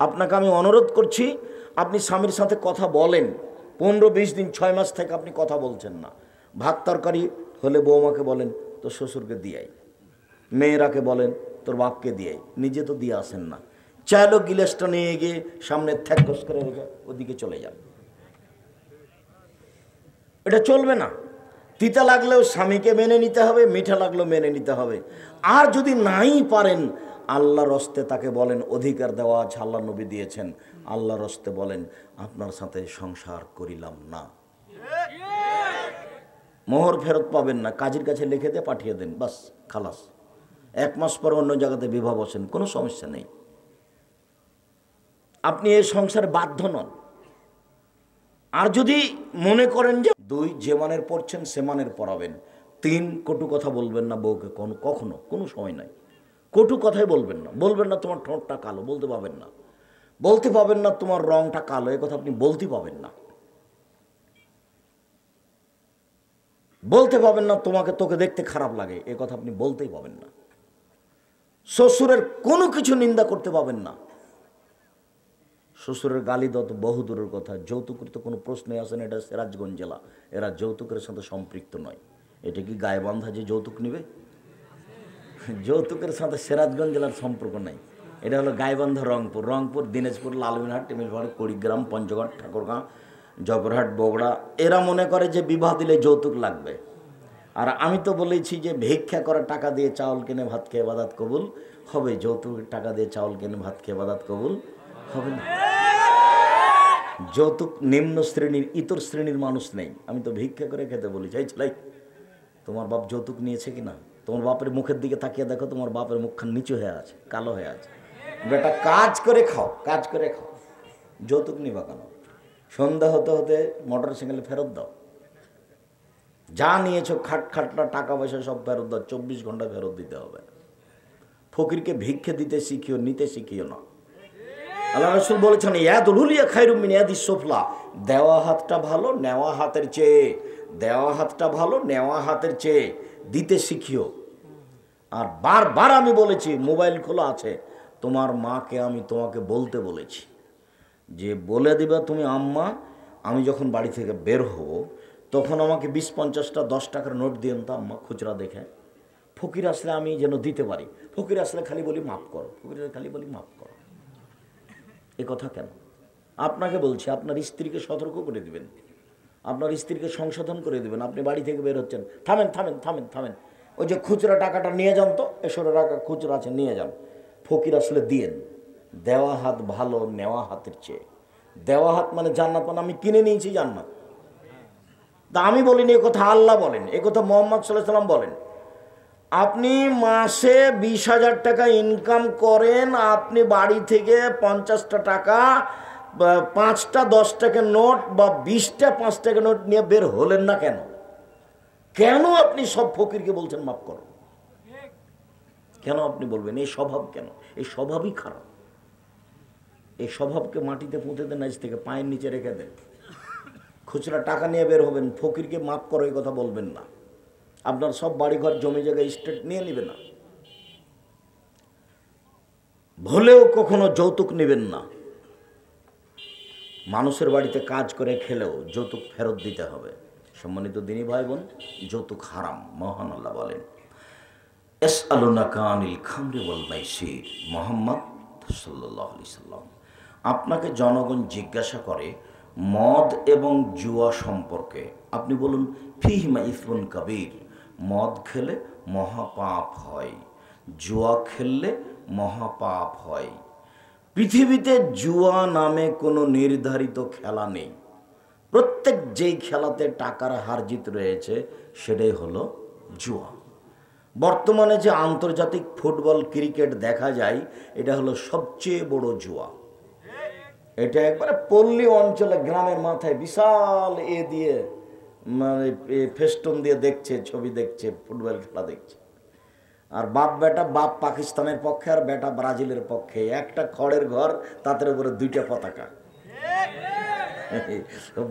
আপনাকে আমি অনুরোধ করছি, আপনি স্বামীর সাথে কথা বলেন। 15-20 দিন 6 মাস থেকে আপনি কথা বলছেন না। ভাত তরকারি হলে বৌমাকে বলেন তোর শ্বশুরকে দিয়াই, মেয়েরাকে বলেন তোর বাপকে দিয়াই, নিজে তো দিয়ে আসেন না। চাইলো গিলাসটা নিয়ে গিয়ে সামনে থ্যাকস করে রেখে ওদিকে চলে যান। এটা চলবে না। তিতা লাগলেও স্বামীকে মেনে নিতে হবে, মিঠা লাগলেও মেনে নিতে হবে। আর যদি নাই পারেন, আল্লাহর হস্তে তাকে বলেন, অধিকার দেওয়া আছে, আল্লাহ নবী দিয়েছেন, আল্লাহর হস্তে বলেন আপনার সাথে সংসার করিলাম না। মোহর ফেরত পাবেন না, কাজীর কাছে লিখে দিয়ে পাঠিয়ে দেন, বাস খালাস। 1 মাস পর অন্য জায়গাতে বিবাহ বসেন, কোনো সমস্যা নেই। আপনি এই সংসারে বাধ্য নন। আর যদি মনে করেন যে 2 যে মানের পড়ছেন সে মানের পড়াবেন, 3 কটু কথা বলবেন না বউকে, কখনো কোনো সময় নাই। কটু কথাই বলবেন না। বলবেন না তোমার ঠোঁটটা কালো, বলতে পাবেন না। বলতে পাবেন না তোমার রংটা কালো, এ কথা আপনি বলতে পাবেন না। বলতে পাবেন না তোকে দেখতে খারাপ লাগে, এ কথা আপনি বলতেই পাবেন না। শ্বশুরের কোনো কিছু নিন্দা করতে পাবেন না। শ্বশুরের গালি দেওয়া তো বহু দূরের কথা, যৌতুকের তো কোনো প্রশ্নই আসে না। এটা সিরাজগঞ্জ জেলা, এরা যৌতুকের সাথে সম্পৃক্ত নয়। এটা কি গায়েবান্ধা যে যৌতুক নেবে? যৌতুকের সাথে সিরাজগঞ্জ জেলার সম্পর্ক নাই। এটা হলো গায়েবান্ধা রংপুর, দিনাজপুর, লালমিনহাট, টিমিলপাড়া, কুড়িগ্রাম, পঞ্চগড়, ঠাকুরগাঁ, জয়পুরহাট, বগুড়া। এরা মনে করে যে বিবাহ দিলে যৌতুক লাগবে। আর আমি তো বলেছি যে ভিক্ষা করা টাকা দিয়ে চাউল কিনে ভাত খেয়ে ইবাদত কবুল হবে, যৌতুকের টাকা দিয়ে চাউল কিনে ভাত খেয়ে ইবাদত কবুল হবে না। যৌতুক নিম্ন শ্রেণীর, ইতর শ্রেণীর মানুষ নেই। আমি তো ভিক্ষা করে খেতে বলি, চাই ছেলে তোমার বাপ যৌতুক নিয়েছে কিনা, তোমার বাপের মুখের দিকে তাকিয়ে দেখো, তোমার বাপের মুখখান নিচু হয়ে আছে, কালো হয়ে আছে। বেটা কাজ করে খাও, কাজ করে খাও, যৌতুক নিবা কেন? সন্ধ্যা হতে হতে মোটর সাইকেলে ফেরত দাও। যা নিয়েছো খাটলা টাকা পয়সা সব ফেরত দাও, 24 ঘন্টা ফেরত দিতে হবে। ফকিরকে ভিক্ষে দিতে শিখিও, নিতে শিখিও না। আল্লাহ রাসূল বলেছেন ইয়াদুল উলিয়া খায়রুম মিন ইয়াদিস সুফলা, দেওয়া হাতটা ভালো নেওয়া হাতের চেয়ে, দেওয়া হাতটা ভালো নেওয়া হাতের চেয়ে, দিতে শিখিও। আর বারবার আমি বলেছি, মোবাইল খোলা আছে, তোমার মাকে আমি তোমাকে বলতে বলেছি যে বলে দিবা তুমি আম্মা, আমি যখন বাড়ি থেকে বের হব তখন আমাকে 20-50টা 10 টাকার নোট দিয়েন তো আম্মা, খুচরা দেখে। ফকির আসলে আমি যেন দিতে পারি। ফকির আসলে খালি বলি মাফ করো, ফকির খালি বলি মাফ করো। এ কথা কেন? আপনাকে বলছি, আপনার স্ত্রীকে সতর্ক করে দিবেন, আপনার স্ত্রীকে সংশোধন করে দিবেন। আপনি বাড়ি থেকে বের হচ্ছেন, থামেন থামেন থামেন থামেন, ওই যে খুচরা টাকাটা নিয়ে যান তো, 100 টাকা খুচরা আছে নিয়ে যান। ফকির আসলে দিয়েন। দেওয়া হাত ভালো নেওয়া হাতের চেয়ে। দেওয়া হাত মানে জান্নাত, মানে আমি কিনে নিয়েছি জান্নাত। তা আমি বলিনি, এ কথা আল্লাহ বলেন, এ কথা মুহাম্মদ সাল্লাল্লাহু আলাইহি ওয়াসাল্লাম বলেন। আপনি মাসে 20,000 টাকা ইনকাম করেন, আপনি বাড়ি থেকে 50টা টাকা, 5টা 10 টাকার নোট বা 20টা 5 টাকার নোট নিয়ে বের হলেন না কেন? কেন আপনি সব ফকিরকে বলছেন মাফ করো? কেন আপনি বলবেন? এই স্বভাব কেন? এই স্বভাবই খারাপ। এই স্বভাবকে মাটিতে পুঁতে দেন, আজ থেকে পায়ের নিচে রেখে দেন। খুচরা টাকা নিয়ে বের হবেন, ফকিরকে মাফ করো এই কথা বলবেন না। আপনার সব বাড়িঘর জমি জায়গায় স্টেট নিয়ে নেবে না। ভুলেও কখনো যৌতুক নেবেন না। মানুষের বাড়িতে কাজ করে খেলেও যৌতুক ফেরত দিতে হবে। সম্মানিত দিনী ভাই বোন, যৌতুক হারাম। মহান আল্লাহ বলেন ইয়াসআলুনাকা আনিল খামরি ওয়াল মাইসির। মুহাম্মদ সাল্লাল্লাহু আলাইহি সাল্লাম, আপনাকে জনগণ জিজ্ঞাসা করে মদ এবং জুয়া সম্পর্কে। আপনি বলুন ফিহিমা ইসমুন কাবীর, মদ খেলে মহাপাপ হয়, জুয়া খেললে মহাপাপ হয়। পৃথিবীতে জুয়া নামে কোনো নির্ধারিত খেলা নেই। প্রত্যেক যেই খেলাতে টাকার হার জিত রয়েছে সেটাই হলো জুয়া। বর্তমানে যে আন্তর্জাতিক ফুটবল ক্রিকেট দেখা যায়, এটা হলো সবচেয়ে বড় জুয়া। এটা একবারে পল্লী অঞ্চলে গ্রামের মাথায় বিশাল দিয়ে মানে ফেস্টুন দিয়ে দেখছে, ছবি দেখছে, ফুটবল খেলা দেখছে। আর বাপ বেটা, বাপ পাকিস্তানের পক্ষে আর বেটা ব্রাজিলের পক্ষে। একটা খড়ের ঘর, তাদের উপরে 2টা পতাকা।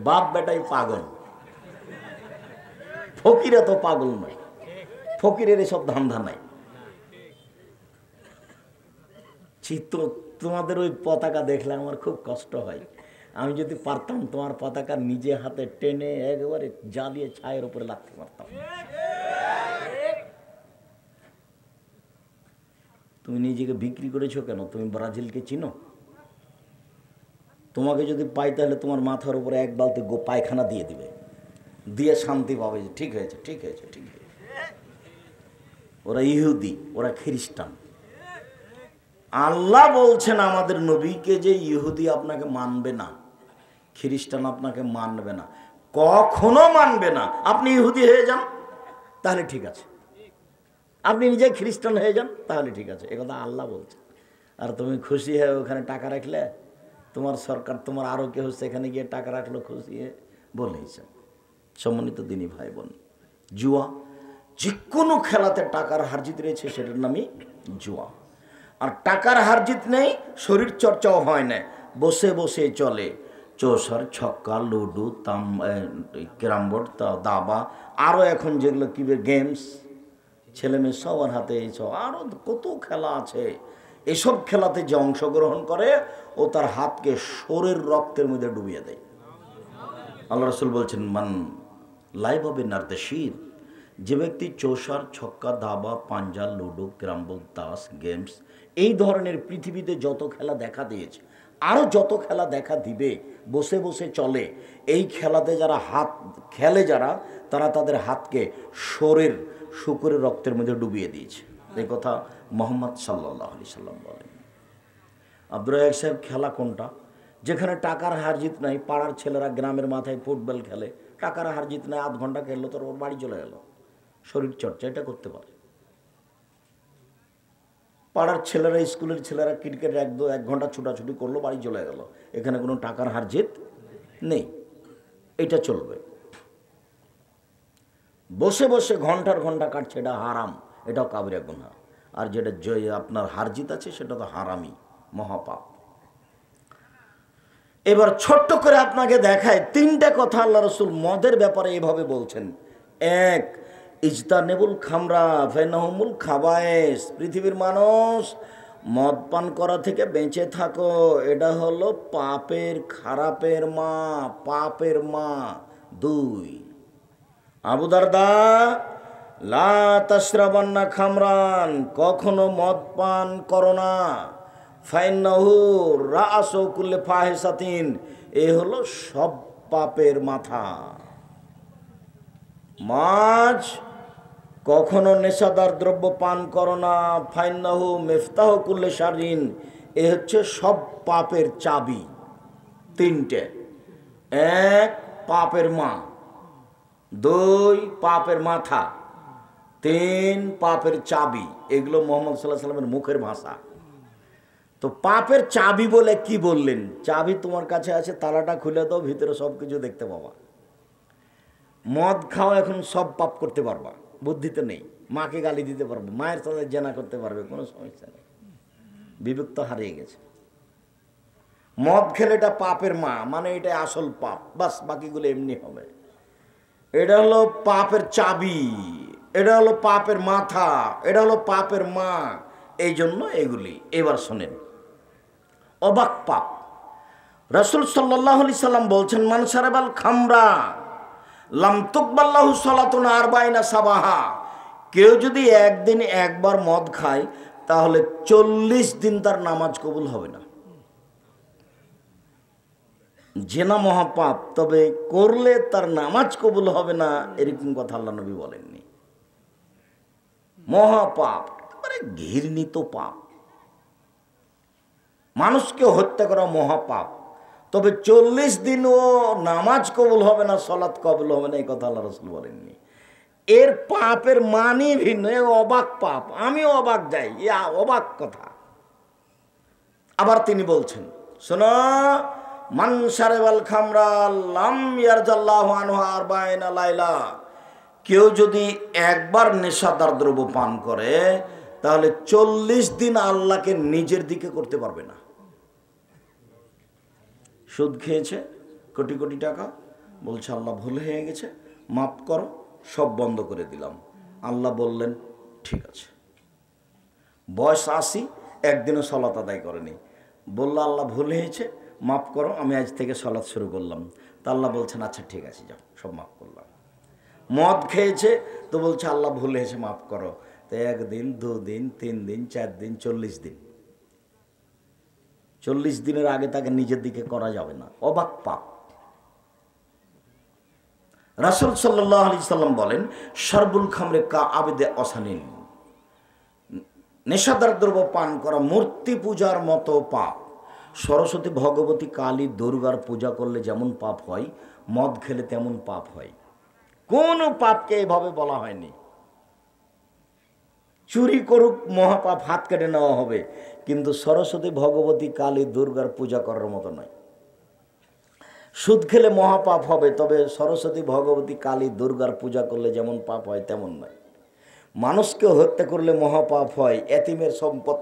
বাপ বেটাই পাগল, ফকিরা তো পাগল নয়। ফকিরের এসব ধান্দা নাই। চিত্র তোমাদের ওই পতাকা দেখলে আমার খুব কষ্ট হয়। আমি যদি পারতাম তোমার পতাকা নিজে হাতে টেনে একেবারে জ্বালিয়ে ছায়ের উপরে লাগতে পারতাম। তুমি নিজেকে বিক্রি করেছো কেন? তুমি ব্রাজিলকে চিনো? তোমাকে যদি পাই তাহলে তোমার মাথার উপরে এক বালতি পায়খানা দিয়ে দিবে, দিয়ে শান্তি পাবে যে ঠিক হয়েছে, ঠিক হয়েছে, ঠিক হয়েছে। ওরা ইহুদি, ওরা খ্রিস্টান। আল্লাহ বলছেন আমাদের নবীকে যে ইহুদি আপনাকে মানবে না, খ্রিস্টান আপনাকে মানবে না, কখনো মানবে না। আপনি ইহুদি হয়ে যান তাহলে ঠিক আছে, আপনি নিজে খ্রিস্টান হয়ে যান তাহলে ঠিক আছে, একথা আল্লাহ বলছে। আর তুমি খুশি হয়ে ওখানে টাকা রাখলে, তোমার সরকার তোমার আরও কেউ সেখানে গিয়ে টাকা রাখলো খুশি হয়ে বলে হিসাব। সম্মানিত দিনী ভাই বোন, জুয়া, যে কোনো খেলাতে টাকার হারজিত রয়েছে সেটার নামই জুয়া। আর টাকার হারজিত নেই, শরীর চর্চাও হয় না, বসে বসে চলে চৌসার, ছক্কা, লুডু, ক্যারামবোর্ড, দাবা, আরও এখন যেগুলো কি গেমস, ছেলে মেয়ে সবার হাতে এইসব আরও কত খেলা আছে। এসব খেলাতে যে অংশগ্রহণ করে ও তার হাতকে শরীর রক্তের মধ্যে ডুবিয়ে দেয়। আল্লাহ রাসূল বলছেন, মান লাইভ হবে নারদেশির, যে ব্যক্তি চৌসার, ছক্কা, দাবা, পাঞ্জা, লুডো, ক্যারামবোর্ড, তাস, গেমস, এই ধরনের পৃথিবীতে যত খেলা দেখা দিয়েছে, আরও যত খেলা দেখা দিবে, বসে বসে চলে, এই খেলাতে যারা হাত খেলে যারা, তারা তাদের হাতকে শরীর শুকরের রক্তের মধ্যে ডুবিয়ে দিয়েছে। এই কথা মুহাম্মদ সাল্লাল্লাহু আলাইহি সাল্লাম বলেন। আব্দুর রাজ্জাক সাহেব, খেলা কোনটা? যেখানে টাকার হারজিত নাই, পাড়ার ছেলেরা গ্রামের মাথায় ফুটবল খেলে, টাকার হারজিত নাই, আধ ঘন্টা খেললো, তোর ওর বাড়ি চলে গেল। শরীর চর্চা এটা করতে পারে। পাড়ার ছেলেরা, স্কুলের ছেলেরা ক্রিকেট এক ঘন্টা ছুটাছুটি করলো, বাড়ি চলে গেল, এখানে কোনো টাকার হারজিত নেই, এটা চলবে। বসে বসে ঘন্টার ঘন্টা কাটছে, এটা হারাম, এটাও কাবিরা গুনাহ। আর যেটা আপনার হারজিত আছে সেটা তো হারামি, মহাপাপ। এবার ছোট্ট করে আপনাকে দেখায় তিনটা কথা আল্লাহ রাসূল মদের ব্যাপারে এভাবে বলছেন। এক, ইজতানেবুল খামরা ফাইন্নাহুমুল খাবায়েস, পৃথিবীর মানুষ মদ পান করা থেকে বেঁচে থাকো, এটা হলো পাপের, খারাপের মা, পাপের মা। দুই, আবু দারদা, লা তাশরাবান্না খামরান, কখনো মদ পান করো না, ফাইন্নাহু রাআসু কুল্লি ফাহিশাতিন, এ হলো সব পাপের মাথা। মাছ, কখনো নেশাদার দ্রব্য পান করো না, ফাইন্নাহু মিফতাহু কুল্লি শাররিন, এ হচ্ছে সব পাপের চাবি। তিনটে, এক, পাপের মা, দুই, পাপের মাথা, তিন, পাপের চাবি। এগুলো মুহাম্মদ সাল্লাল্লাহু আলাইহি ওয়াসাল্লামের মুখের ভাষা। তো পাপের চাবি বলে কি বললেন? চাবি তোমার কাছে আছে, তালাটা খুলে দাও, ভিতরে সব কিছু দেখতে পাবা। মদ খাও, এখন সব পাপ করতে পারবা, বুদ্ধিতে নেই। মাকে গালি দিতে পারবে, মায়ের সাথে জেনা করতে পারবে, কোনো সমস্যা নেই, বিবেক তো হারিয়ে গেছে। মদ খেলে এটা পাপের মা, মানে এটা আসল পাপ, বাস বাকিগুলো এমনি হবে। এটা হলো পাপের চাবি, এটা হলো পাপের মাথা, এটা হলো পাপের মা, এই জন্য এগুলি। এবার শোনেন, অবাক পাপ। রাসূল সাল্লাল্লাহু আলাইহি সাল্লাম বলছেন, মান শারাবাল খামরা লাম তুকবাল্লাহু সালাতুন আরবাইনা সাবাহা, কেউ যদি একদিন একবার মদ খায় তাহলে 40 দিন তার নামাজ কবুল হবে না। জেনা মহাপাপ, তবে করলে তার নামাজ কবুল হবে না, এরকম কথা আল্লাহ নবী বলেননি। মহাপাপ, একেবারে ঘৃণিত পাপ। মানুষকে হত্যা করা মহাপাপ, তবে 40 দিন ও নামাজ কবুল হবে না, সালাত কবুল হবে না, এই কথা আল্লাহ রাসূল বলেননি। এর পাপের মানই ভিন্ন, এ অবাক পাপ, আমিও অবাক যাই, এ অবাক কথা। আবার তিনি বলছেন, শোনো, মান শারাবাল খামরা লাম ইয়ারজাল্লাহু আনহু আরবাইনা লাইলা, কেউ যদি একবার নেশাদার দ্রব্য পান করে তাহলে 40 দিন আল্লাহকে নিজের দিকে করতে পারবে না। সুদ খেয়েছে কোটি কোটি টাকা, বলছে আল্লাহ ভুল হয়ে গেছে, মাফ করো, সব বন্ধ করে দিলাম। আল্লাহ বললেন ঠিক আছে। বয়স 80, একদিনও সালাত আদায় করেনি। বলল আল্লাহ ভুল হয়েছে, মাফ করো, আমি আজ থেকে সালাত শুরু করলাম। তা আল্লাহ বলছেন আচ্ছা ঠিক আছে, যাও, সব মাফ করলাম। মদ খেয়েছে তো বলছে আল্লাহ ভুল হয়েছে, মাফ করো। তো 1 দিন, 2 দিন, 3 দিন, 4 দিন, 40 দিন। 40 দিনের আগে তাকে নিজের দিকে করা যাবে না, অবাক পাপ। রাসূল সাল্লাল্লাহু আলাইহি সাল্লাম বলেন, শারবুল খামরে কা আবেদে অসানিন, নেশাদার দ্রব্য পান করা মূর্তি পূজার মতো পাপ। সরস্বতী, ভগবতী, কালী, দুর্গার পূজা করলে যেমন পাপ হয়, মদ খেলে তেমন পাপ হয়। কোনো পাপকে এভাবে বলা হয়নি। চুরি করুক মহাপাপ, হাত কেটে নেওয়া হবে, কিন্তু সরস্বতী, ভগবতী, কালী, দুর্গার পূজা করার মতো নয়। সুদ খেলে মহাপাপ হবে, তবে সরস্বতী, ভগবতী, কালী, দুর্গার পূজা করলে যেমন পাপ হয় তেমন নয়। মানুষকে হত্যা করলে মহাপাপ হয়, এতিমের সম্পদ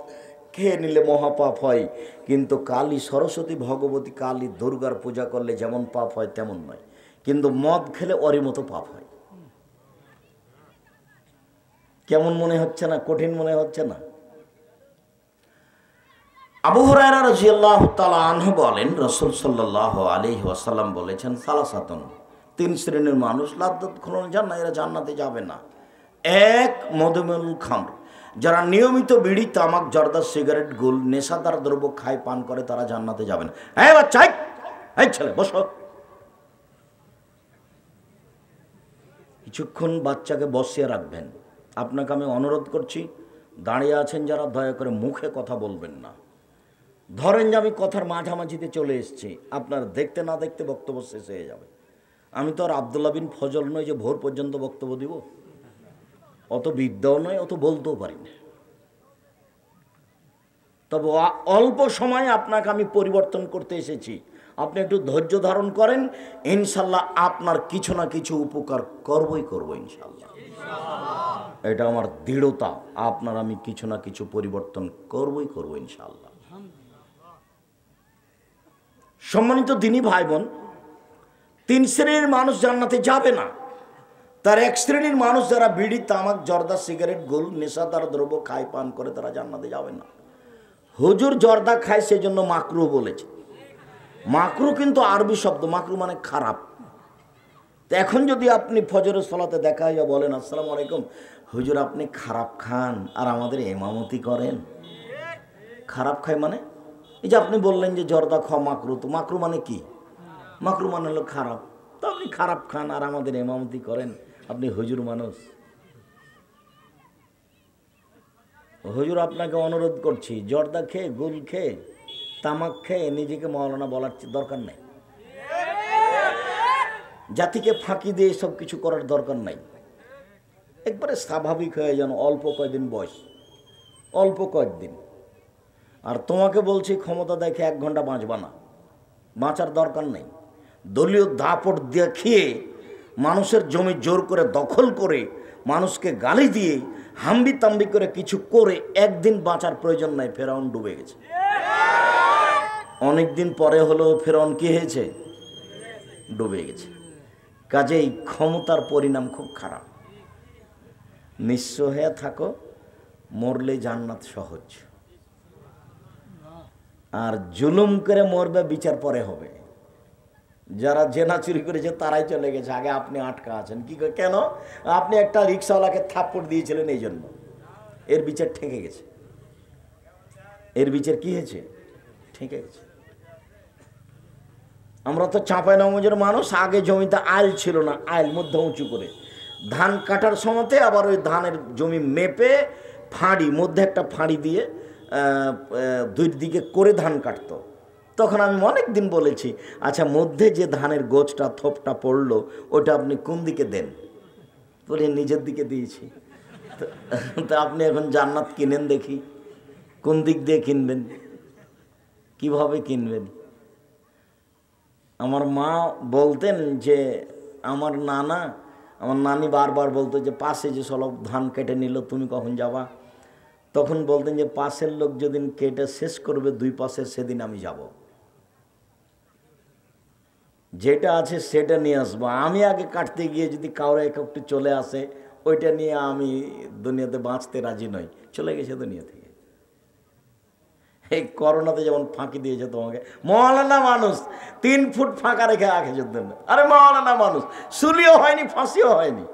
খেয়ে নিলে মহাপাপ হয়, কিন্তু কালী, সরস্বতী, ভগবতী, কালী, দুর্গার পূজা করলে যেমন পাপ হয় তেমন নয়। কিন্তু মদ খেলে ওরই মতো পাপ হয়। কেমন মনে হচ্ছে না? কঠিন মনে হচ্ছে না? আবু হুরায়রা রাদিয়াল্লাহু তাআলা আনহু বলেন, রাসূল সাল্লাল্লাহু আলাইহি ওয়াসাল্লাম বলেছেন, সালাসাতুন, 3 শ্রেণীর মানুষ লা ইয়াদখুলুল জান্নাহ, এরা জান্নাতে যাবে না। 1, মদুমেল খামর, যারা নিয়মিত বিড়ি, তামাক, জর্দা, সিগারেট, গুল, নেশাদার দ্রব্য খায়, পান করে, তারা জান্নাতে যাবে না। এই বাচ্চা, এই ছেলে বসো। কিছুক্ষণ বাচ্চাকে বসিয়ে রাখবেন। আপনাকে আমি অনুরোধ করছি, দাঁড়িয়ে আছেন যারা, দয়া করে মুখে কথা বলবেন না। ধরেন যে আমি কথার মাঝামাঝিতে চলে এসেছি, আপনার দেখতে না দেখতে বক্তব্য শেষ হয়ে যাবে। আমি তো আর আব্দুল্লাহ বিন ফজল নই যে ভোর পর্যন্ত বক্তব্য দিব। অত বিদ্যাও নয়, অত বলতেও পারি না। তবে অল্প সময়ে আপনাকে আমি পরিবর্তন করতে এসেছি। আপনি একটু ধৈর্য ধারণ করেন, ইনশাল্লাহ আপনার কিছু না কিছু উপকার করবই করব ইনশাল্লাহ। এটা আমার দৃঢ়তা, আপনার আমি কিছু না কিছু পরিবর্তন করবই করব ইনশাল্লাহ। সম্মানিত দিনী ভাই বোন, 3 শ্রেণীর মানুষ জান্নাতে যাবে না। তার 1 শ্রেণীর মানুষ যারা বিড়ি, তামাক, জর্দা, সিগারেট, গোল, নেশাদার দ্রব্য খায়, পান করে, তারা জান্নাতে যাবে না। হুজুর জর্দা খায় সেজন্য মাকরুহ বলেছে। মাকরুহ কিন্তু আরবি শব্দ, মাকরুহ মানে খারাপ। তো এখন যদি আপনি ফজরের সালাতে দেখা হইয়া বলেন, আসসালামু আলাইকুম হুজুর, আপনি খারাপ খান আর আমাদের ইমামতি করেন। খারাপ খায় মানে, এই যে আপনি বললেন যে জর্দা খাওয়া মাকরুহ, তো মাকরুহ মানে কি? মাকরুহ মানে হলো খারাপ। তো আপনি খারাপ খান আর আমাদের ইমামতি করেন, আপনি হুজুর মানুষ। হুজুর আপনাকে অনুরোধ করছি, জর্দা খেয়ে, গুল খেয়ে, তামাক খেয়ে নিজেকে মাওলানা বলার দরকার নেই। জাতিকে ফাঁকি দিয়ে সব কিছু করার দরকার নাই। একবারে স্বাভাবিক হয়ে যান, অল্প কয়েকদিন বয়স, অল্প কয়েকদিন। আর তোমাকে বলছি, ক্ষমতা দেখে 1 ঘন্টা বাঁচবা না, বাঁচার দরকার নেই। দলীয় দাপট দেখিয়ে মানুষের জমি জোর করে দখল করে, মানুষকে গালি দিয়ে, হাম্বি তাম্বি করে কিছু করে একদিন বাঁচার প্রয়োজন নাই। ফেরাউন ডুবে গেছে, অনেকদিন পরে হলেও ফেরাউন কি হয়েছে? ডুবে গেছে। কাজেই ক্ষমতার পরিণাম খুব খারাপ। নিঃস্ব হয়ে থাকো, মরলে জান্নাত সহজ। আর জুলুম করে মরবে, বিচার পরে হবে। যারা জেনা চুরি করেছে তারাই চলে গেছে, আগে আপনি আটকা আছেন। কি কেন? আপনি একটা রিক্সাওয়ালাকে থাপ্পড় দিয়েছিলেন, এই জন্য এর বিচার ঠেকে গেছে। এর বিচার কি হয়েছে? ঠেকে গেছে। আমরা তো চাঁপাইনবাবগঞ্জের মানুষ, আগে জমিতে আইল ছিল না, আইল মধ্যে উঁচু করে ধান কাটার সময়তে আবার ওই ধানের জমি মেপে ফাঁড়ি, মধ্যে একটা ফাঁড়ি দিয়ে 2 দিকে করে ধান কাটতো। তখন আমি অনেক দিন বলেছি, আচ্ছা মধ্যে যে ধানের গোছটা, থোপটা পড়লো, ওটা আপনি কোন দিকে দেন? বলে নিজের দিকে দিয়েছি। তো আপনি এখন জান্নাত কিনেন দেখি, কোন দিক দিয়ে কিনবেন, কিভাবে কিনবেন? আমার মা বলতেন যে, আমার নানি বারবার বলতো যে, পাশে যে সব ধান কেটে নিল, তুমি কখন যাবা? তখন বলতেন যে, পাশের লোক যেদিন কেটে শেষ করবে 2 পাশে, সেদিন আমি যাব, যেটা আছে সেটা নিয়ে আসবো। আমি আগে কাটতে গিয়ে যদি কারো একটু চলে আসে, ওইটা নিয়ে আমি দুনিয়াতে বাঁচতে রাজি নই। চলে গেছে দুনিয়া থেকে। এই করোনাতে যেমন ফাঁকি দিয়েছে তোমাকে, মওলানা মানুষ 3 ফুট ফাঁকা রেখে রাখেছে। আরে মওলানা মানুষ, সুলিও হয়নি, ফাঁসিও হয়নি।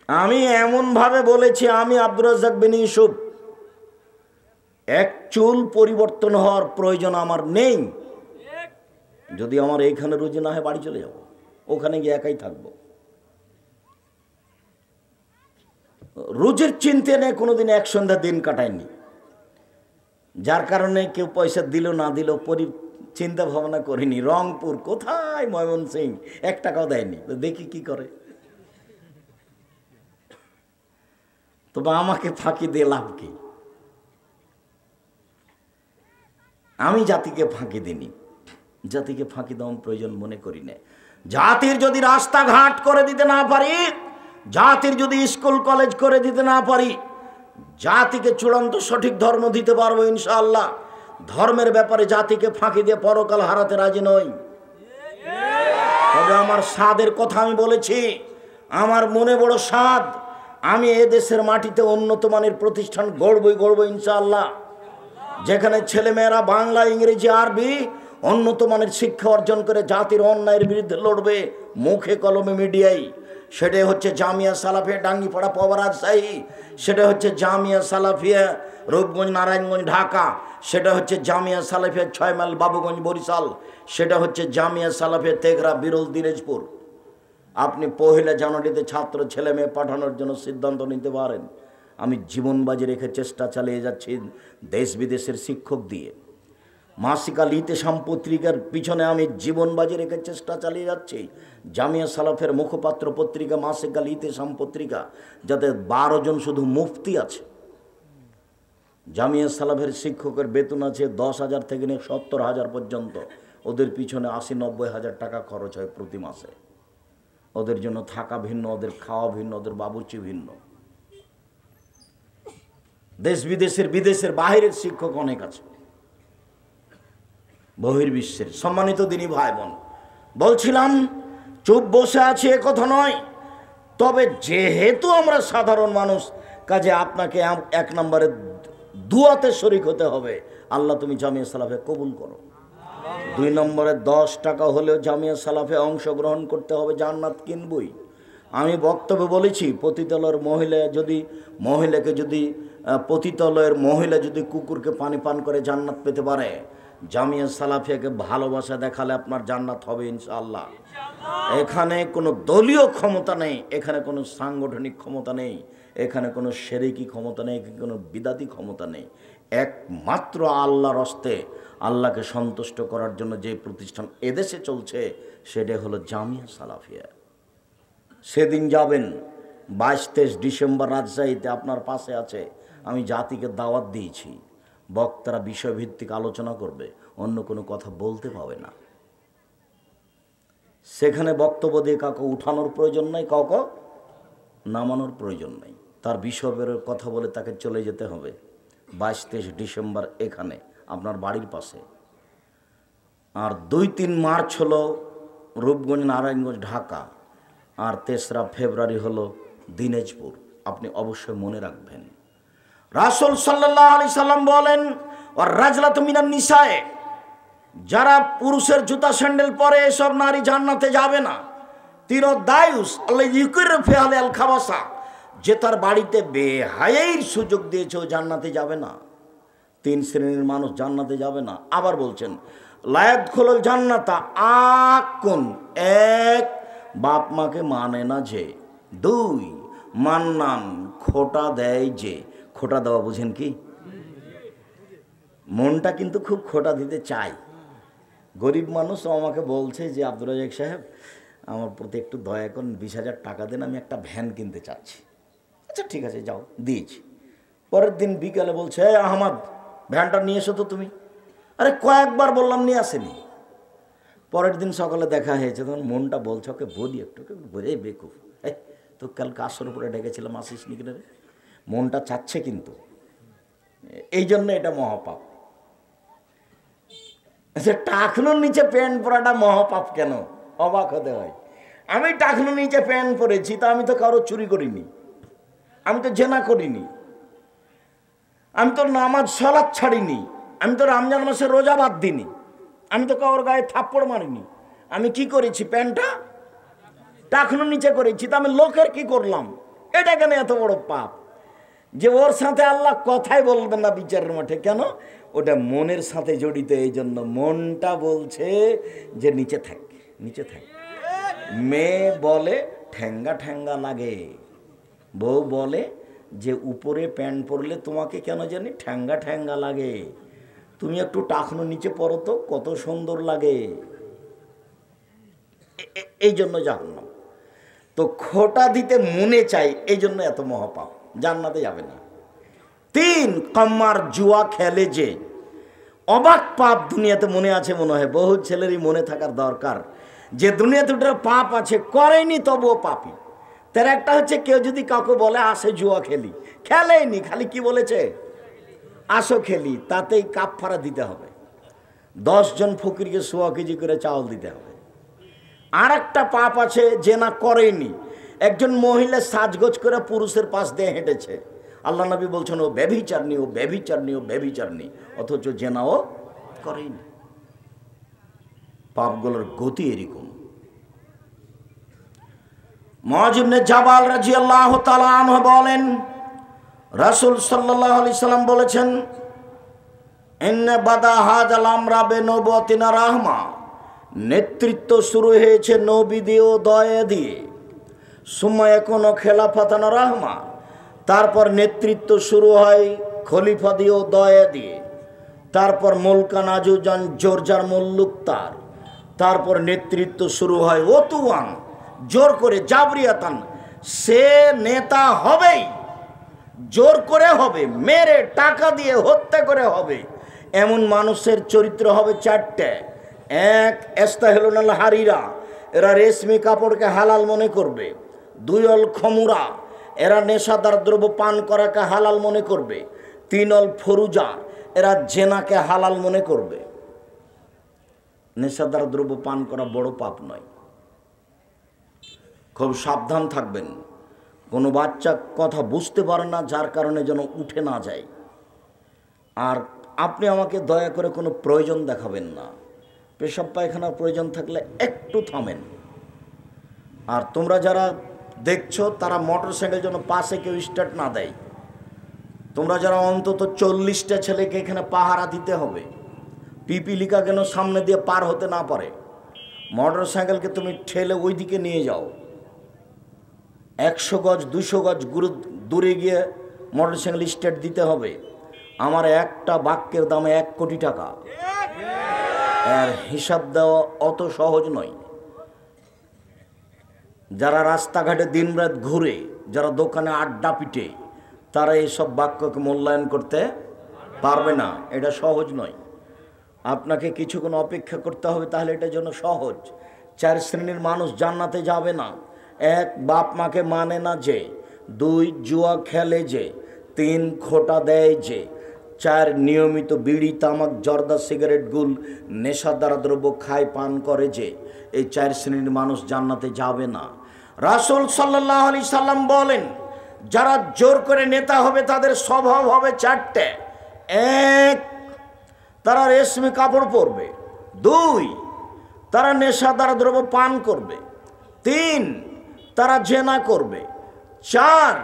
আমি এমন ভাবে বলেছি, আমি আব্দুর রাজ্জাক বিন ইউসুফ, এক চুল পরিবর্তন হওয়ার প্রয়োজন আমার নেই। যদি আমার এইখানে রুজি না হয় বাড়ি চলে যাব, ওখানে গিয়ে একাই থাকবো। রুজির চিন্তা নেই, কোনোদিন এক সন্ধ্যা দিন কাটায়নি, যার কারণে কেউ পয়সা দিল না দিল চিন্তা ভাবনা করিনি। রংপুর কোথায়, ময়মনসিং 1 টাকাও দেয়নি, তো দেখি কি করে। তবে আমাকে ফাঁকি দিয়ে লাভ কি? আমি জাতিকে ফাঁকি দিইনি, জাতিকে ফাঁকি দেওয়ার প্রয়োজন মনে করি না। জাতির যদি রাস্তাঘাট করে দিতে না পারি, জাতির যদি স্কুল কলেজ করে দিতে না পারি, জাতিকে চূড়ান্ত সঠিক ধর্ম দিতে পারবো ইনশাআল্লাহ। ধর্মের ব্যাপারে জাতিকে ফাঁকি দিয়ে পরকাল হারাতে রাজি নই। তবে আমার স্বাদের কথা আমি বলেছি, আমার মনে বড় স্বাদ, আমি এদেশের মাটিতে উন্নত মানের প্রতিষ্ঠান গড়বই ইনশাআল্লাহ, যেখানে ছেলেমেয়েরা বাংলা, ইংরেজি, আরবি উন্নত মানের শিক্ষা অর্জন করে জাতির অন্যায়ের বিরুদ্ধে লড়বে মুখে কলমে মিডিয়ায়। সেটাই হচ্ছে জামিয়া সালাফিয়া ডাঙ্গিপাড়া পবা রাজশাহী, সেটা হচ্ছে জামিয়া সালাফিয়া রূপগঞ্জ নারায়ণগঞ্জ ঢাকা, সেটা হচ্ছে জামিয়া সালাফিয়া 6 মাইল বাবুগঞ্জ বরিশাল, সেটা হচ্ছে জামিয়া সালাফিয়া তেঘরা বিরল দিনাজপুর। আপনি 1 জানুয়ারিতে ছাত্র ছেলে মেয়ে পাঠানোর জন্য সিদ্ধান্ত নিতে পারেন। আমি জীবন বাজি রেখে চেষ্টা চালিয়ে যাচ্ছি দেশ বিদেশের শিক্ষক দিয়ে। মাসিক আল ইতেসাম পত্রিকার পিছনে আমি জীবন বাজি রেখে চেষ্টা চালিয়ে যাচ্ছি। জামিয়া সালাফের মুখপাত্র পত্রিকা মাসিক আল ইতেসাম পত্রিকা, যাতে 12 জন শুধু মুফতি আছে। জামিয়া সালাফের শিক্ষকের বেতন আছে 10,000 থেকে নিয়ে 70,000 পর্যন্ত। ওদের পিছনে 80-90 হাজার টাকা খরচ হয় প্রতি মাসে। ওদের জন্য থাকা ভিন্ন, ওদের খাওয়া ভিন্ন, ওদের বাবুর্চি ভিন্ন। দেশ বিদেশের বাহিরের শিক্ষক অনেক আছে, বহির্বিশ্বের। সম্মানিত দিনী ভাই বোন, বলছিলাম চুপ বসে আছে এ কথা নয়। তবে যেহেতু আমরা সাধারণ মানুষ, কাজে আপনাকে 1 নম্বরে দুয়াতে শরীক হতে হবে, আল্লাহ তুমি জামিয়া সালাফে কবুল করো। 2 নম্বরে 10 টাকা হলেও জামিয়া সালাফে অংশগ্রহণ করতে হবে, জান্নাত কিনবই। আমি বক্তব্যে বলেছি, পতিতালয়ের মহিলাকে যদি পতিতালয়ের মহিলা যদি কুকুরকে পানি পান করে জান্নাত পেতে পারে, জামিয়া সালাফিয়াকে ভালোবাসা দেখালে আপনার জান্নাত হবে ইনশাআল্লাহ। এখানে কোনো দলীয় ক্ষমতা নেই, এখানে কোনো সাংগঠনিক ক্ষমতা নেই, এখানে কোনো শিরকি ক্ষমতা নেই, কোনো বিদাতি ক্ষমতা নেই। একমাত্র আল্লাহর হস্তে, আল্লাহকে সন্তুষ্ট করার জন্য যে প্রতিষ্ঠান এদেশে চলছে, সেটা হলো জামিয়া সালাফিয়া। সেদিন যাবেন 22-23 ডিসেম্বর রাজশাহীতে, আপনার পাশে আছে। আমি জাতিকে দাওয়াত দিয়েছি, বক্তারা বিষয়ভিত্তিক আলোচনা করবে, অন্য কোনো কথা বলতে পাবে না। সেখানে বক্তব্য দিয়ে কাউকে উঠানোর প্রয়োজন নেই, কাউকে নামানোর প্রয়োজন নেই। তার বিষয়ের কথা বলে তাকে চলে যেতে হবে। 22-23 ডিসেম্বর এখানে আপনার বাড়ির পাশে। আর 2-3 মার্চ হলো রূপগঞ্জ নারায়ণগঞ্জ ঢাকা, আর 3রা ফেব্রুয়ারি হলো দিনাজপুর। আপনি অবশ্যই মনে রাখবেন, রাসূল সাল্লাল্লাহু আলাইহি সাল্লাম বলেন, ওয়ার রাজলাতু মিনান নিসায়ে, যারা পুরুষের জুতা স্যান্ডেল পরে এসব নারী জান্নাতে যাবে না। তিরদায়ুস আল্লাহ ইউকির ফিআল আল খাবাসা, যে তার বাড়িতে বেহায়াইর সুযোগ দিয়েছে ও জান্নাতে যাবে না। 3 শ্রেণীর মানুষ জান্নাতে যাবে না। আবার বলছেন, লায়াদখুলুল জান্নাতা আকুন, 1 বাপ মাকে মানে না যে, 2 মান্নান, খোটা দেয় যে। খোটা দেওয়া বুঝেন কি? মনটা কিন্তু খুব খোটা দিতে চাই। গরিব মানুষ আমাকে বলছে যে, আব্দুর রাজ্জাক সাহেব, আমার প্রতি একটু দয়া করুন, 20,000 টাকা দেন, আমি একটা ভ্যান কিনতে চাচ্ছি। আচ্ছা ঠিক আছে, যাও, দিয়েছি। পরের দিন বিকালে বলছে, আহমদ, ভ্যানটা নিয়ে এসো তো তুমি। আরে কয়েকবার বললাম, নিয়ে আসেনি। পরের দিন সকালে দেখা হয়েছে, তখন মনটা বলছে, ওকে বলি একটু বোঝাই বেকুফ, তো কালকে আসর উপরে ডেকেছিলাম, আসিস নি কিনা রে। মনটা চাচ্ছে কিন্তু, এই জন্য এটা মহাপাপ। আচ্ছা, টাকনুর নিচে প্যান্ট পরাটা মহাপাপ কেন? অবাক হতে হয়। আমি টাকনুর নিচে প্যান্ট পরেছি, তা আমি তো কারো চুরি করিনি, আমি তো জেনা করিনি। আমি তো নামাজ সালাত ছাড়িনি, আমি তো রমজান মাসে রোজা বাদ দিইনি, আমি তো কারোর গায়ে থাপ্পড় মারিনি, আমি কি করেছি? প্যান্টটা টাকনো নিচে করেছি, তা আমি লোকের কি করলাম? এটা কেন এত বড় পাপ যে ওর সাথে আল্লাহ কথাই বলবেন না বিচারের মাঠে? কেন? ওটা মনের সাথে জড়িত, এই জন্য মনটা বলছে যে নিচে থাক, নিচে থাক। মেয়ে বলে ঠ্যাঙ্গা ঠ্যাঙ্গা লাগে, বউ বলে যে উপরে প্যান্ট পরলে তোমাকে কেন জানি ঠ্যাঙ্গা ঠ্যাঙ্গা লাগে, তুমি একটু টাকনো নিচে পরো তো, কত সুন্দর লাগে। এই জন্য জাহান্নাম। তো খোটা দিতে মনে চাই, এই জন্য এত মহাপাপ, জান্নাতে যাবে না। 3, কাম্মার জুয়া খেলে যে। অবাক পাপ দুনিয়াতে মনে আছে মনে হয়, বহু ছেলেরই মনে থাকার দরকার যে দুনিয়াতে ওটা পাপ আছে, করেনি তবুও পাপি। তার একটা হচ্ছে কেউ যদি কাউকে বলে আসে জুয়া খেলি, খেলেইনি, খালি কি বলেছে আসো খেলি, তাতেই কাফারা দিতে হবে, 10 জন ফকিরকে 100 কেজি করে চাউল দিতে হবে। আর একটা পাপ আছে যে না করেনি, একজন মহিলা সাজগোজ করে পুরুষের পাশ দিয়ে হেঁটেছে, আল্লাহ নবী বলছেন ও ব্যভিচারণী, ও ব্যভিচারণী, ও ব্যভিচারণী, অথচ জেনাও করেনি। পাপগুলোর গতি এরকম। মুআয ইবনে জাবাল রাদিয়াল্লাহু তাআলা আনহু বলেন, রাসূল সাল্লাল্লাহু আলাইহি সাল্লাম বলেছেন, ইন্না বাদা হাযাল আমরা বিনবুওয়াতিনা রাহমা, নেতৃত্ব শুরু হয়েছে নবী দিয়ে ও দয়া দিয়ে, সুম্মা ইয়াকুনু খেলাফাতানা রাহমা, তারপর নেতৃত্ব শুরু হয় খলিফা দিয়ে ও দয়া দিয়ে, তারপর মুলকান আজুজান জোরজার মুল্লুক তার, তারপর নেতৃত্ব শুরু হয় ওতুয়ান, জোর করে, জাবরিয়াতান, সে নেতা হবেই, জোর করে হবে, মেরে টাকা দিয়ে হত্যা করে হবে। এমন মানুষের চরিত্র হবে 4টে। 1, ইস্তাহিলুনাল হারিরা, এরা রেশমি কাপড়কে হালাল মনে করবে। 2, অল খমুরা, এরা নেশাদার দ্রব্য পান করাকে হালাল মনে করবে। 3, অল ফরুজা, এরা জেনাকে হালাল মনে করবে। নেশাদার দ্রব্য পান করা বড় পাপ নয়, খুব সাবধান থাকবেন। কোনো বাচ্চা কথা বুঝতে পারে না, যার কারণে যেন উঠে না যায়। আর আপনি আমাকে দয়া করে কোনো প্রয়োজন দেখাবেন না, পেশাব পায়খানার প্রয়োজন থাকলে একটু থামেন। আর তোমরা যারা দেখছো তারা মোটর সাইকেল যেন পাশে কেউ স্টার্ট না দেয়। তোমরা যারা অন্তত 40টা ছেলেকে এখানে পাহারা দিতে হবে, পিপিলিকা কেন সামনে দিয়ে পার হতে না পারে। মোটর সাইকেলকে তুমি ঠেলে ওই দিকে নিয়ে যাও, 100 গজ 200 গজ দূরে গিয়ে মোটর সাইকেল স্টার্ট দিতে হবে। আমার একটা বাক্যের দামে 1 কোটি টাকা, এর হিসাব দেওয়া অত সহজ নয়। যারা রাস্তাঘাটে দিনরাত ঘুরে, যারা দোকানে আড্ডা পিটে, তারা এইসব বাক্যকে মূল্যায়ন করতে পারবে না, এটা সহজ নয়। আপনাকে কিছুক্ষণ অপেক্ষা করতে হবে, তাহলে এটার জন্য সহজ। 4 শ্রেণীর মানুষ জান্নাতে যাবে না। 1, বাপ মাকে মানে না যে। 2, জুয়া খেলে যে। 3, খোটা দেয় যে। 4, নিয়মিত বিড়ি তামাক জর্দা সিগারেট গুল নেশাদার দ্রব্য খায় পান করে যে। এই 4 শ্রেণীর মানুষ জান্নাতে যাবে না। রাসূল সাল্লাল্লাহু আলাইহি সাল্লাম বলেন, যারা জোর করে নেতা হবে তাদের স্বভাব হবে 4টে। 1, তারা রেশমি কাপড় পরবে। 2, তারা নেশাদার দ্রব্য পান করবে। 3, তারা জেনা করবে। 4,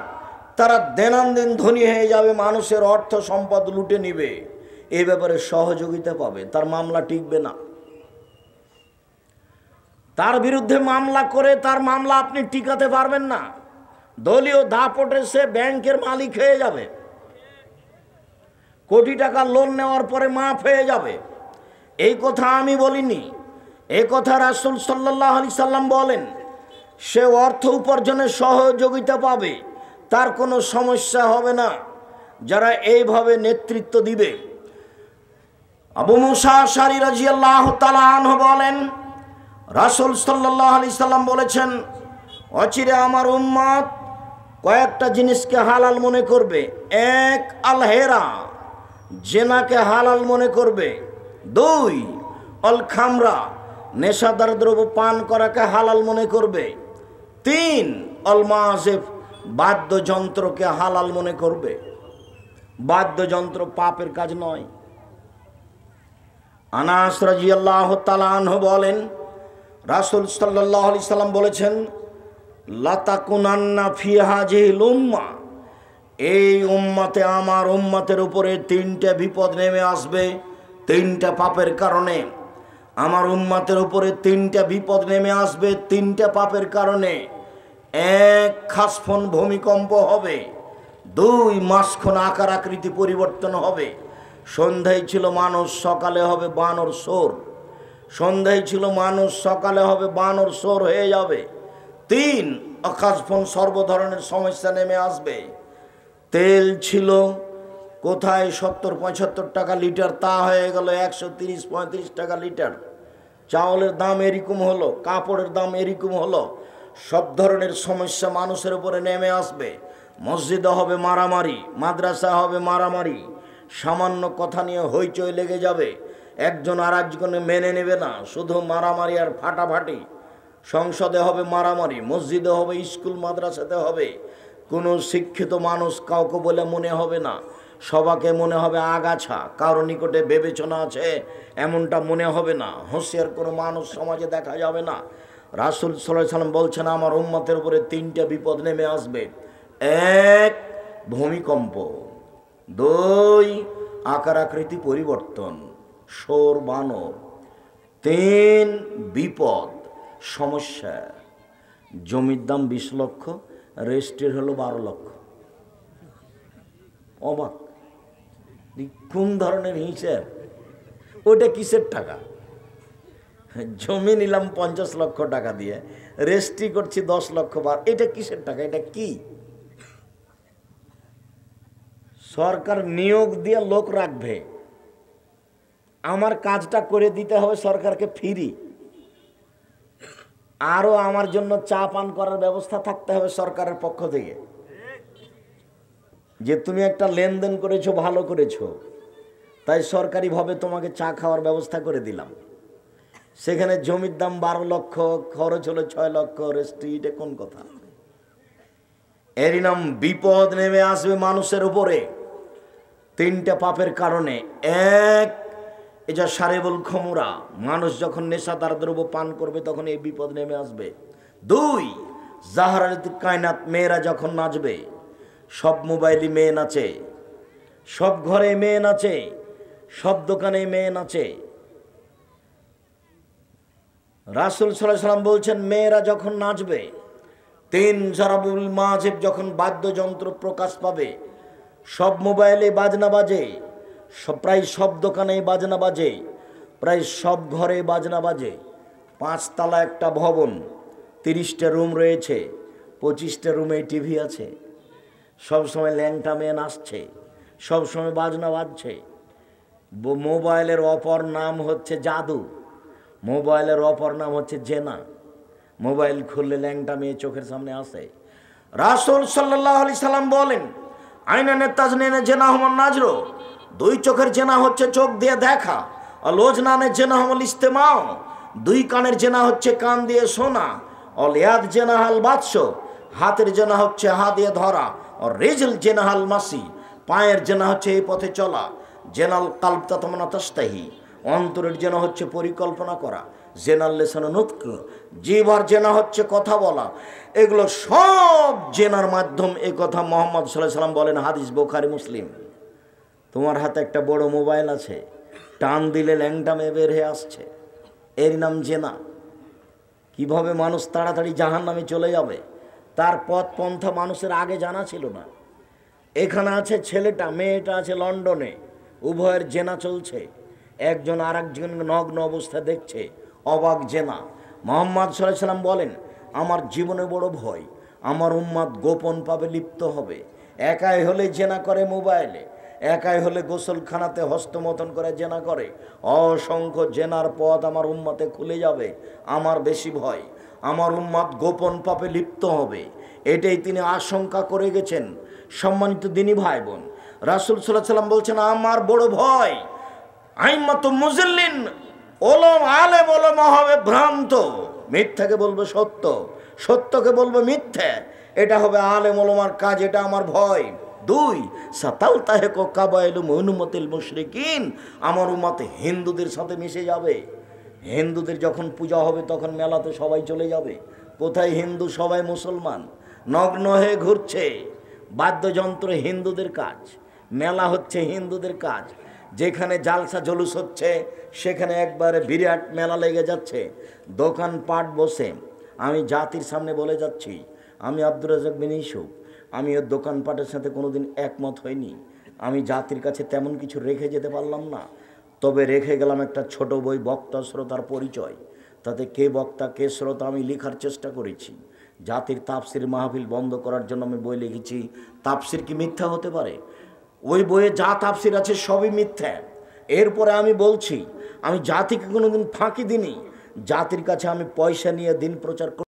তারা দৈনন্দিন ধনী হয়ে যাবে, মানুষের অর্থ সম্পদ লুটে নিবে, এই ব্যাপারে সহযোগিতা পাবে, তার মামলা টিকবে না। তার বিরুদ্ধে মামলা করে তার মামলা আপনি টিকাতে পারবেন না। দলীয় দাপটে সে ব্যাংকের মালিক হয়ে যাবে, কোটি টাকা লোন নেওয়ার পরে মাফ হয়ে যাবে। এই কথা আমি বলিনি, এই কথা রাসূল সাল্লাল্লাহু আলাইহি সাল্লাম বলেন। সে অর্থ উপার্জনের সহযোগিতা পাবে, তার কোনো সমস্যা হবে না যারা এইভাবে নেতৃত্ব দিবে। আবু মুসা আশআরী রাদিয়াল্লাহু তাআলা আনহু বলেন, রাসূল সাল্লাল্লাহু আলাইহি সাল্লাম বলেছেন, অচিরে আমার উম্মত কয়েকটা জিনিসকে হালাল মনে করবে। 1, আল হেরা, জেনাকে হালাল মনে করবে। 2, অল খামরা, নেশাদার দ্রব্য পান করাকে হালাল মনে করবে। 3, অল মাযিফ, বাদ্যযন্ত্রকে হালাল মনে করবে। বাদ্যযন্ত্র পাপের কাজ নয়। আনাস রাদিয়াল্লাহু তাআলা আনহু বলেন, রাসূল সাল্লাল্লাহু আলাইহি সাল্লাম বলেছেন, লাতাকুনান্না ফি হাযিহিল উম্মাহ, এই উম্মতে, আমার উম্মতের উপরে 3টে বিপদ নেমে আসবে 3টে পাপের কারণে। আমার উম্মতের উপরে 3টে বিপদ নেমে আসবে 3টে পাপের কারণে। 1, খাসফন ভূমিকম্প হবে। 2, মাসখন আকার আকৃতি পরিবর্তন হবে। সন্ধ্যায় ছিল মানুষ, সকালে হবে বানর সোর। সন্ধ্যায় ছিল মানুষ, সকালে হবে বানর সোর হয়ে যাবে। 3, আকাশফোন, সর্বধরনের সমস্যা নেমে আসবে। তেল ছিল কোথায় 70-75 টাকা লিটার, তা হয়ে গেল 130-35 টাকা লিটার। চাউলের দাম এরকম হলো, কাপড়ের দাম এরকম হলো। সব ধরনের সমস্যা মানুষের উপরে নেমে আসবে। মসজিদে হবে মারামারি, মাদ্রাসা হবে মারামারি, সামান্য কথা নিয়ে হইচই লেগে যাবে, একজন আর একজনে মেনে নেবে না, শুধু মারামারি আর ফাটাফাটি। সংসদে হবে মারামারি, মসজিদে হবে, স্কুল মাদ্রাসাতে হবে। কোনো শিক্ষিত মানুষ কাউকে বলে মনে হবে না, সবাকে মনে হবে আগাছা, কারো নিকটে বিবেচনা আছে এমনটা মনে হবে না। হুঁশিয়ার কোনো মানুষ সমাজে দেখা যাবে না। রাসূল সাল্লাল্লাহু আলাইহি সাল্লাম বলছেন, আমার উম্মতের উপরে 3টে বিপদ নেমে আসবে। 1, ভূমিকম্প। 2, আকার আকৃতি পরিবর্তন, সোর বানর। 3, বিপদ, সমস্যা। জমির দাম 20 লক্ষ, রেজিস্ট্রির হলো 12 লক্ষ। অবাক, কোন ধরনের হিসেব? ওটা কিসের টাকা? জমি নিলাম 50 লক্ষ টাকা দিয়ে, রেজিস্ট্রি করছি 10 লক্ষ বার, এটা কিসের টাকা? এটা কি? সরকার নিয়োগ দিয়ে লোক রাখবে, আমার কাজটা করে দিতে হবে সরকারকে ফ্রি, আরো আমার জন্য চা পান করার ব্যবস্থা থাকতে হবে সরকারের পক্ষ থেকে, যে তুমি একটা লেনদেন করেছো, ভালো করেছো, তাই সরকারিভাবে তোমাকে চা খাওয়ার ব্যবস্থা করে দিলাম। সেখানে জমির দাম 12 লক্ষ, খরচ হলো 6 লক্ষ, রেজিস্ট্রি। এটা কোন কথা? এরই নাম বিপদ নেমে আসবে মানুষের উপরে 3টে পাপের কারণে। 1, এটা সারেবুল খমুরা, মানুষ যখন নেশাদার দ্রব্য পান করবে তখন এই বিপদ নেমে আসবে। 2, জাহরাতুল কায়নাত, মেয়েরা যখন নাচবে, সব মোবাইলে মেয়ে নাচে, সব ঘরে মেয়ে নাচে, সব দোকানে মেয়ে নাচে। রাসূল সাল্লাল্লাহু আলাইহি সাল্লাম বলছেন, মেয়েরা যখন নাচবে। 3, জারাবুল মাজিব, যখন বাদ্যযন্ত্র প্রকাশ পাবে, সব মোবাইলে বাজনা বাজে, প্রায় সব দোকানে বাজনা বাজে, প্রায় সব ঘরে বাজনা বাজে। 5 তলা একটা ভবন, 30টা রুম রয়েছে, 25টা রুমে টিভি আছে, সবসময় ল্যাংটা মেয়ে নাচছে, সবসময় বাজনা বাজছে। মোবাইলের অপর নাম হচ্ছে জাদু, মোবাইলের অপর নাম হচ্ছে জেনা। মোবাইল খুললে ল্যাংটা মেয়ে চোখের সামনে আসে। রাসূল সাল্লাল্লাহু আলাইহি সাল্লাম বলেন, আইনানে তাজনিনে জেনা হুমান নাজরো, 2 চোখের জেনা হচ্ছে চোখ দিয়ে দেখা। আর লোজনানে জেনা হুমল ইস্তেমাও, 2 কানের জেনা হচ্ছে কান দিয়ে শোনা। অল ইয়াদ জেনা হাল বাদশ, হাতের জেনা হচ্ছে হাত দিয়ে ধরা। আর রিজল জেনা হাল মাসি, পায়ের জেনা হচ্ছে এই পথে চলা। জেনাল কালব তাতমানা তাস্তাহি, অন্তরের জেনা হচ্ছে পরিকল্পনা করা। জেনাল লিসানুন নুতক, জিহ্বার জেনা হচ্ছে কথা বলা। এগুলো সব জেনার মাধ্যম। এই কথা মুহাম্মদ সাল্লাল্লাহু আলাইহি সাল্লাম বলেন, হাদিস বুখারী মুসলিম। তোমার হাতে একটা বড় মোবাইল আছে, টান দিলে ল্যাংটা মেয়ে বের হয়ে আসছে, এর নাম জেনা। কিভাবে মানুষ তাড়াতাড়ি জাহান্নামে চলে যাবে তার পথ পন্থা মানুষের আগে জানা ছিল না। এখানে আছে ছেলেটা, মেয়েটা আছে লন্ডনে, উভয়ের জেনা চলছে, একজন আর একজন নগ্ন অবস্থা দেখছে, অবাক জেনা। মুহাম্মদ সাল্লাল্লাহু আলাইহি সাল্লাম বলেন, আমার জীবনে বড় ভয়, আমার উম্মত গোপন পাবে লিপ্ত হবে। একাই হলে জেনা করে মোবাইলে, একাই হলে গোসলখানাতে হস্তমতন করে জেনা করে। অসংখ্য জেনার পথ আমার উম্মতে খুলে যাবে। আমার বেশি ভয়, আমার উম্মত গোপন পাপে লিপ্ত হবে, এটাই তিনি আশঙ্কা করে গেছেন। সম্মানিত দিনী ভাই বোন, রাসূল সাল্লাল্লাহু আলাইহি সাল্লাম বলছেন, আমার বড় ভয় আইম্মাতুল মুযাল্লিন, ওলম আলেম ওলামা হবে ভ্রান্ত, মিথ্যাকে বলবে সত্য, সত্যকে বলবে মিথ্যা, এটা হবে আলেম ওলামার কাজ, এটা আমার ভয়। দুই, সাতালতাহে কাবাইলু মুনুমতিল মুশরিকিন, আমার উম্মত হিন্দুদের সাথে মিশে যাবে। হিন্দুদের যখন পূজা হবে তখন মেলাতে সবাই চলে যাবে। কোথায় হিন্দু? সবাই মুসলমান, নগ্ন হয়ে ঘুরছে। বাদ্যযন্ত্র হিন্দুদের কাজ, মেলা হচ্ছে হিন্দুদের কাজ। যেখানে জালসা জলুস হচ্ছে সেখানে একবারে বিরাট মেলা লেগে যাচ্ছে, দোকানপাট বসে। আমি জাতির সামনে বলে যাচ্ছি, আমি আব্দুর রাজ্জাক বিন ইউসুফ, আমি ওর দোকানপাটের সাথে কোনোদিন একমত হইনি। আমি জাতির কাছে তেমন কিছু রেখে যেতে পারলাম না, তবে রেখে গেলাম একটা ছোট বই, বক্তা শ্রোতার পরিচয়। তাতে কে বক্তা কে শ্রোতা আমি লেখার চেষ্টা করেছি। জাতির তাফসির মাহফিল বন্ধ করার জন্য আমি বই লিখেছি। তাফসির কি মিথ্যা হতে পারে? ওই বইয়ে যা তাফসির আছে সবই মিথ্যা। এরপরে আমি বলছি, আমি জাতিকে কোনোদিন ফাঁকি দিইনি। জাতির কাছে আমি পয়সা নিয়ে দিন প্রচার